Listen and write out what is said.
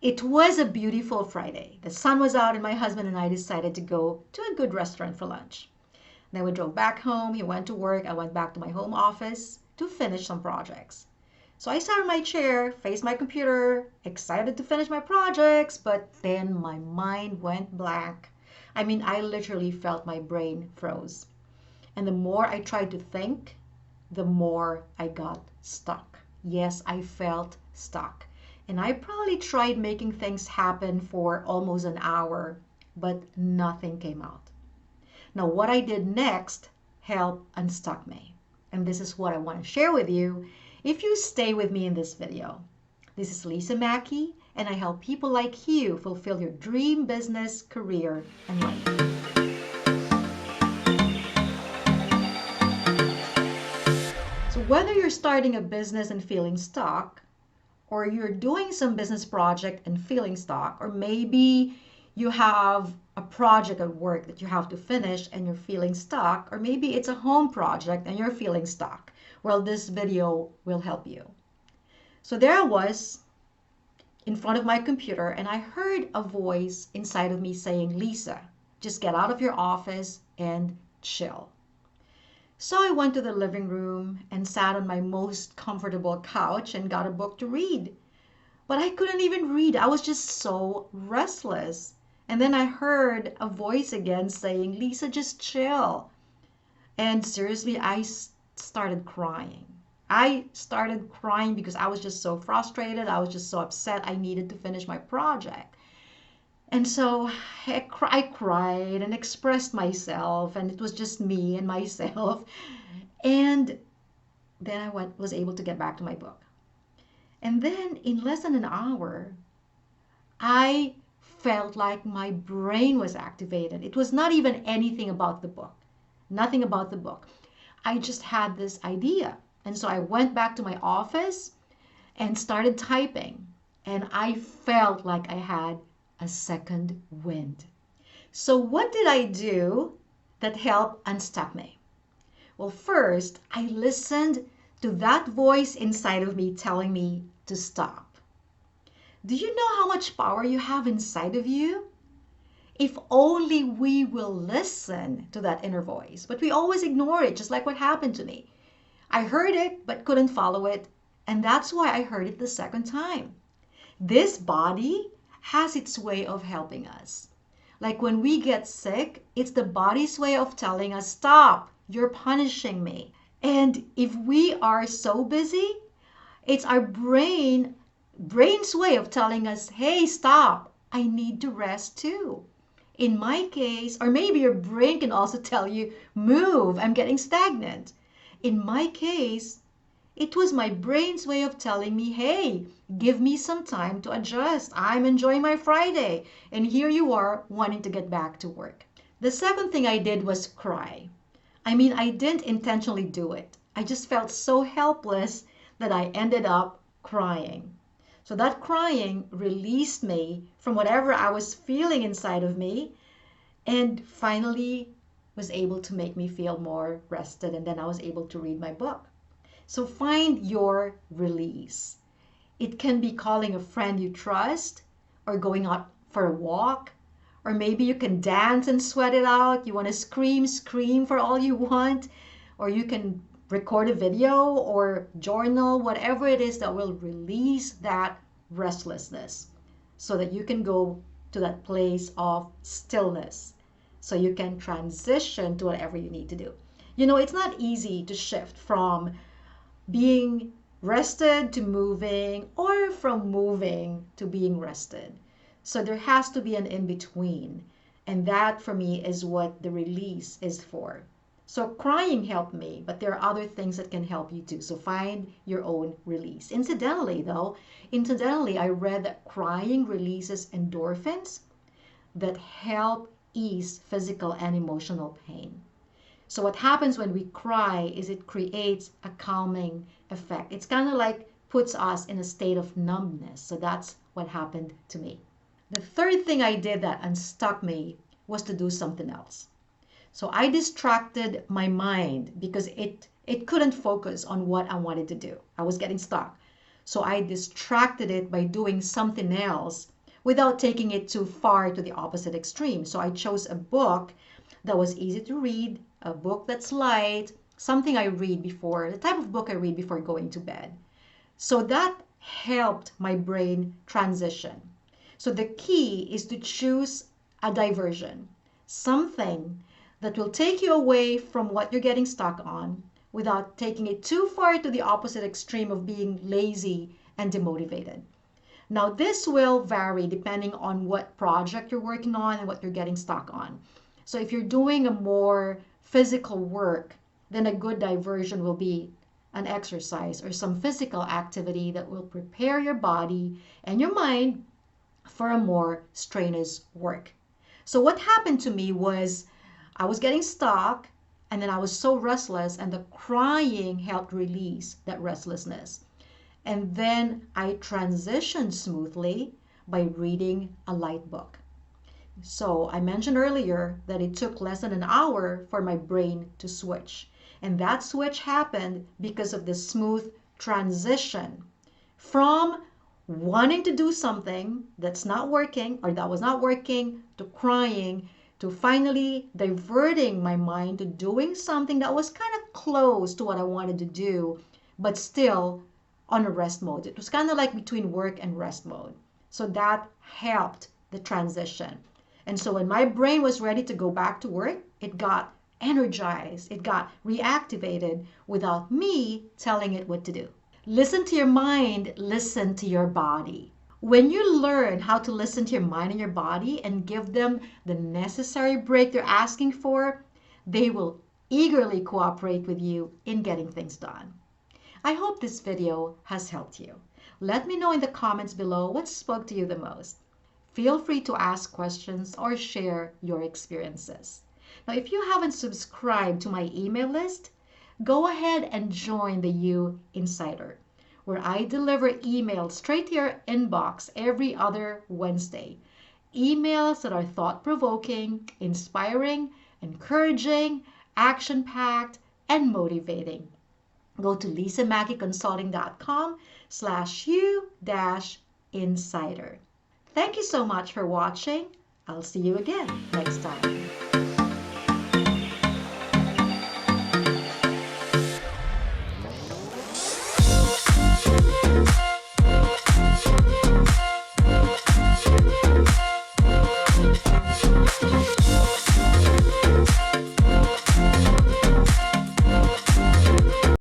It was a beautiful Friday. The sun was out, and my husband and I decided to go to a good restaurant for lunch. Then we drove back home. He went to work. I went back to my home office to finish some projects. So I sat in my chair, faced my computer, excited to finish my projects, but then my mind went blank. I mean, I literally felt my brain froze. And the more I tried to think, the more I got stuck. Yes, I felt stuck. And I probably tried making things happen for almost an hour, but nothing came out. Now, what I did next helped unstuck me. And this is what I want to share with you if you stay with me in this video. This is Lisa Mackey, and I help people like you fulfill your dream business, career, and life. So whether you're starting a business and feeling stuck, or you're doing some business project and feeling stuck, or maybe you have a project at work that you have to finish and you're feeling stuck, or maybe it's a home project and you're feeling stuck, well, this video will help you. So there I was in front of my computer, and I heard a voice inside of me saying, Lisa, just get out of your office and chill. So I went to the living room and sat on my most comfortable couch and got a book to read. But I couldn't even read. I was just so restless. And then I heard a voice again saying, Lisa, just chill. And seriously, I started crying. I started crying because I was just so frustrated. I was just so upset. I needed to finish my project. And so I cried and expressed myself, and it was just me and myself. And then I was able to get back to my book. And then in less than an hour, I felt like my brain was activated. It was not even anything about the book, nothing about the book. I just had this idea. And so I went back to my office and started typing. And I felt like I had a second wind. So what did I do that helped unstuck me? Well, first, I listened to that voice inside of me telling me to stop. Do you know how much power you have inside of you? If only we will listen to that inner voice, but we always ignore it, just like what happened to me. I heard it, but couldn't follow it, and that's why I heard it the second time. This body has its way of helping us. Like when we get sick, it's the body's way of telling us, stop, you're punishing me. And if we are so busy, it's our brain's way of telling us, hey, stop, I need to rest too. In my case, or maybe your brain can also tell you, move, I'm getting stagnant. In my case, it was my brain's way of telling me, hey, give me some time to adjust. I'm enjoying my Friday. And here you are wanting to get back to work. The second thing I did was cry. I mean, I didn't intentionally do it. I just felt so helpless that I ended up crying. So that crying released me from whatever I was feeling inside of me, and finally was able to make me feel more rested. And then I was able to read my book. So find your release. It can be calling a friend you trust, or going out for a walk, or maybe you can dance and sweat it out. You want to scream for all you want, or you can record a video or journal, whatever it is that will release that restlessness so that you can go to that place of stillness, so you can transition to whatever you need to do. You know, it's not easy to shift from being rested to moving, or from moving to being rested. So there has to be an in-between. And that for me is what the release is for. So crying helped me, but there are other things that can help you too. So find your own release. Incidentally, I read that crying releases endorphins that help ease physical and emotional pain. So what happens when we cry is it creates a calming effect. It's kind of like puts us in a state of numbness. So that's what happened to me. The third thing I did that unstuck me was to do something else. So I distracted my mind because it couldn't focus on what I wanted to do. I was getting stuck. So I distracted it by doing something else without taking it too far to the opposite extreme. So I chose a book that was easy to read, a book that's light, something I read before, the type of book I read before going to bed. So that helped my brain transition. So the key is to choose a diversion, something that will take you away from what you're getting stuck on without taking it too far to the opposite extreme of being lazy and demotivated. Now, this will vary depending on what project you're working on and what you're getting stuck on. So if you're doing a more physical work, then a good diversion will be an exercise or some physical activity that will prepare your body and your mind for a more strenuous work. So what happened to me was I was getting stuck and then I was so restless, and the crying helped release that restlessness. And then I transitioned smoothly by reading a light book. So I mentioned earlier that it took less than an hour for my brain to switch. And that switch happened because of the smooth transition from wanting to do something that's not working or that was not working to crying to finally diverting my mind to doing something that was kind of close to what I wanted to do, but still on a rest mode. It was kind of like between work and rest mode. So that helped the transition. And so when my brain was ready to go back to work, it got energized, it got reactivated without me telling it what to do. Listen to your mind, listen to your body. When you learn how to listen to your mind and your body and give them the necessary break they're asking for, they will eagerly cooperate with you in getting things done. I hope this video has helped you. Let me know in the comments below what spoke to you the most. Feel free to ask questions or share your experiences. Now, if you haven't subscribed to my email list, go ahead and join the You Insider, where I deliver emails straight to your inbox every other Wednesday. Emails that are thought-provoking, inspiring, encouraging, action-packed, and motivating. Go to lisamackyconsulting.com/you-insider. Thank you so much for watching. I'll see you again next time.